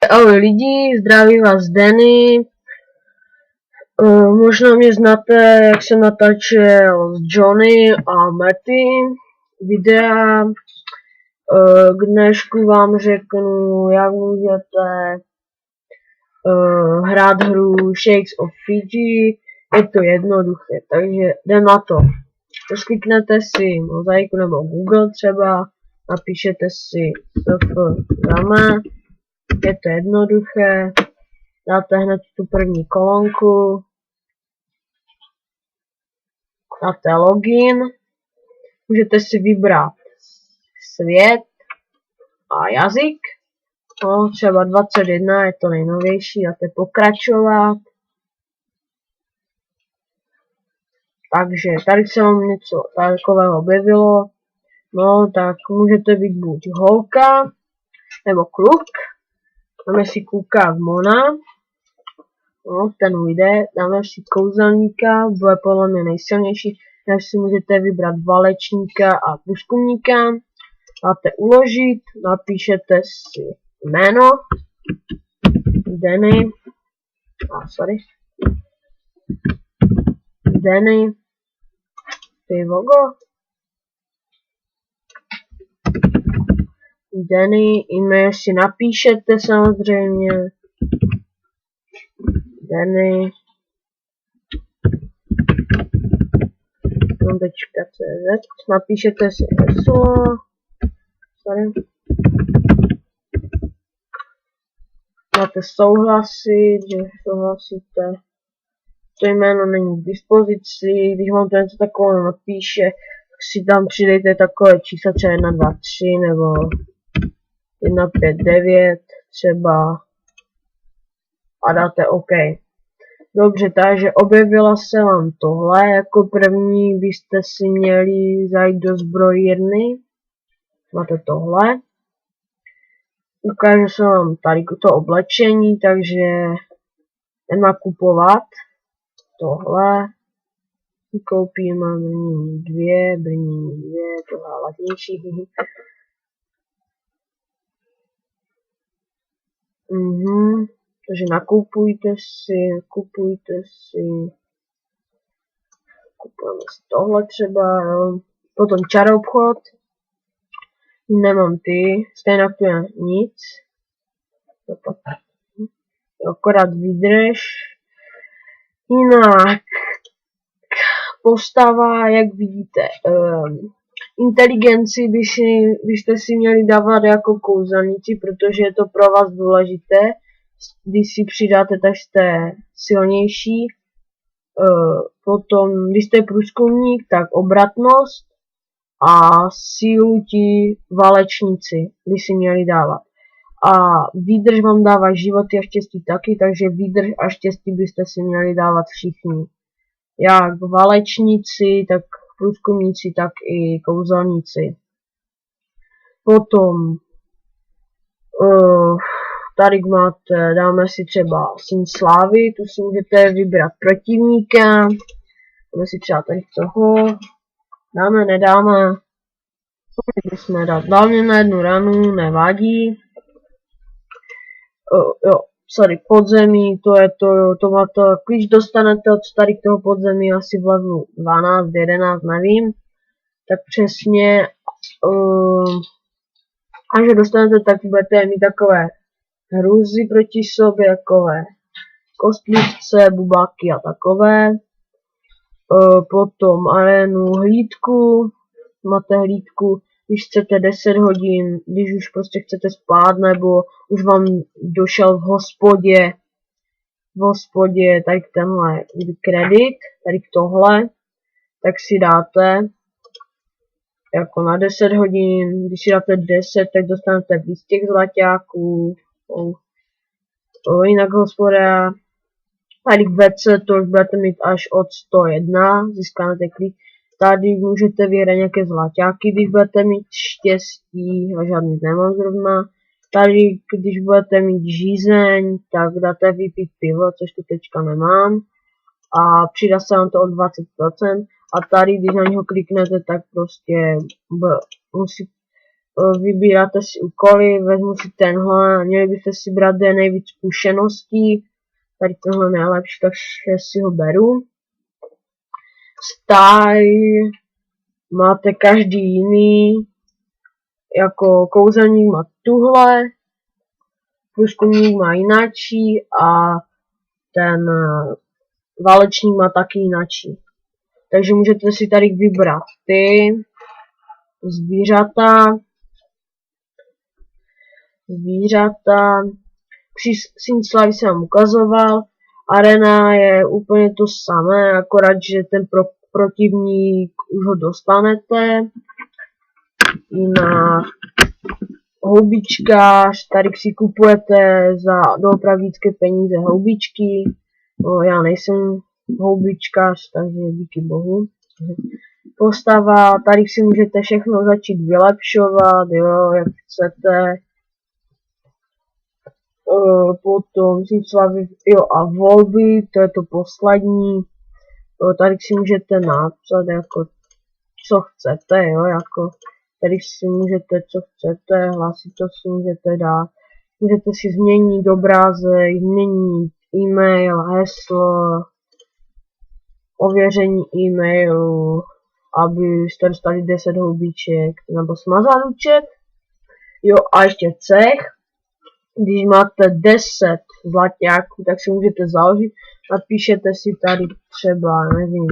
Ahoj lidi, zdraví vás Danny. Možná mě znáte, jak jsem natáčel s Johnny a Matty videa. K dnešku vám řeknu, jak můžete hrát hru Shakes of Fiji. Je to jednoduché, takže jdem na to. Kliknete si mozaiku nebo Google třeba, napíšete si SFRAME. Je to jednoduché. Dáte hned tu první kolonku, dáte login, můžete si vybrat svět a jazyk, no, třeba 21 je to nejnovější, dáte pokračovat. Takže tady se vám něco takového objevilo, no tak můžete být buď holka nebo kluk, dáme si kluka v Mona. No, ten ujde, dáme si kouzelníka, bude podle mě nejsilnější, tak si můžete vybrat válečníka a průzkumníka, dáte uložit, napíšete si jméno, Danny, Danny, Pivogo, Danny, e-mail si napíšete samozřejmě, Danny, .cz, napíšete si heslo, máte souhlasit, že souhlasíte, to jméno není k dispozici, když vám to něco takového napíše, tak si tam přidejte takové čísla třeba 1, 2, 3 nebo 1, 5, 9 třeba a dáte OK. Dobře, takže objevila se vám tohle, jako první byste si měli zajít do zbrojírny, máte tohle, ukáže se vám tady to oblečení, takže jdeme kupovat tohle, koupíme brnění 2, tohle ladnější. Takže nakupujte si, kupujeme z tohle třeba, jo. Potom čaroobchod, nemám ty, stejně tu je nic, akorát vydrž, jinak postava, jak vidíte, inteligenci byste si měli dávat jako kouzelníci, protože je to pro vás důležité. Když si přidáte, tak jste silnější. Potom, když jste průzkumník, tak obratnost a sílu ti válečníci by si měli dávat. A výdrž vám dává životy a štěstí taky, takže výdrž a štěstí byste si měli dávat všichni. Jak válečníci, tak průzkumníci, tak i kouzelníci. Potom tady máte, dáme si třeba Syn slávy, tu si můžete vybrat protivníka, dáme si třeba tady toho, dáme, nedáme, bychom dát, dáme na jednu ranu, nevadí. Podzemí, to máte, když dostanete od starých toho podzemí asi v levelu 12, 11, nevím, tak přesně, až dostanete, tak budete mít takové hruzy proti sobě, takové kostlivce, bubáky a takové. Potom arénu hlídku, máte hlídku, když chcete 10 hodin, když už prostě chcete spát, nebo už vám došel v hospodě tady tenhle kredit, tady tohle, tak si dáte jako na 10 hodin, když si dáte 10, tak dostanete víc těch zlaťáků, jinak hospoda, tady k WC to už budete mít až od 101, získáte klid. Tady můžete vyhrát nějaké zlaťáky, když budete mít štěstí, a žádný nemám zrovna. Tady, když budete mít žízeň, tak dáte vypít pivo, což tu teďka nemám. A přidá se vám to o 20%. A tady, když na něho kliknete, tak prostě vybíráte si úkoly, vezmu si tenhle, měli byste si brát, kde je nejvíc zkušeností, tady tohle nejlepší, takže si ho beru. Style máte každý jiný, jako kouzelník má tuhle, průzkumník má jinačí a ten válečník má taky jinačí. Takže můžete si tady vybrat ty zvířata. Při Síň jsem vám ukazoval. Arena je úplně to samé, akorát, že ten protivník už ho dostanete. Na houbičkář, tady si kupujete za doopravdické peníze houbičky. No, já nejsem houbičkář, takže díky bohu. Postava, tady si můžete všechno začít vylepšovat, jo, jak chcete. Potom jo, a volby, to je to poslední. Tady si můžete napsat jako co chcete, jo, jako tady si můžete co chcete, hlasito si můžete dát. Můžete si změnit obrázek, změnit e-mail, heslo, ověření e-mailu, abyste dostali 10 houbiček, nebo smazat účet. Jo, a ještě cech. Když máte 10 zlaťáků, tak si můžete založit. Napíšete si tady třeba, nevím,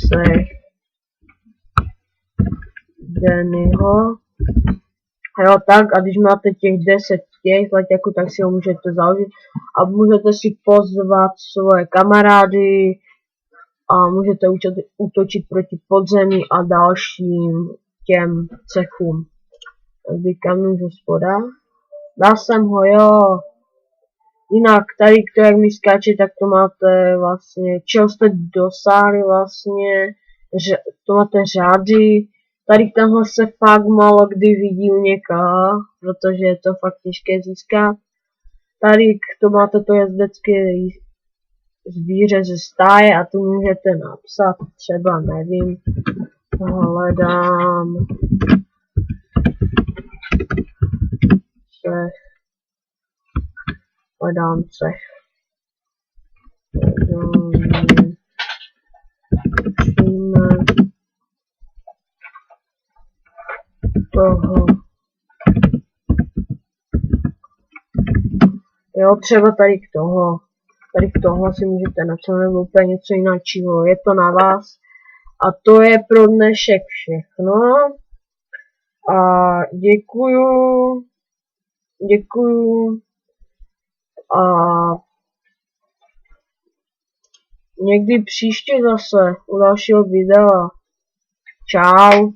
cech Dennyho. Jo, tak, a když máte těch 10 těch zlaťáků, tak si ho můžete založit. A můžete si pozvat svoje kamarády a můžete útočit proti podzemí a dalším těm cechům. Tady kamín z hospoda. Dal jsem ho, jo. Jinak tady, to jak mi skáče, tak to máte vlastně, čeho jste dosáhli vlastně, to máte řády. Tady tenhle se fakt málo kdy vidí u někoho, protože je to fakt těžké získat. Tady to máte to jezdecké zvíře ze stáje a to můžete napsat, třeba nevím, hledám cech. Toho. Jo, třeba tady k toho si můžete napsat nebo úplně něco jiného. Je to na vás. A to je pro dnešek všechno. A děkuju. A někdy příště zase u dalšího videa. Čau.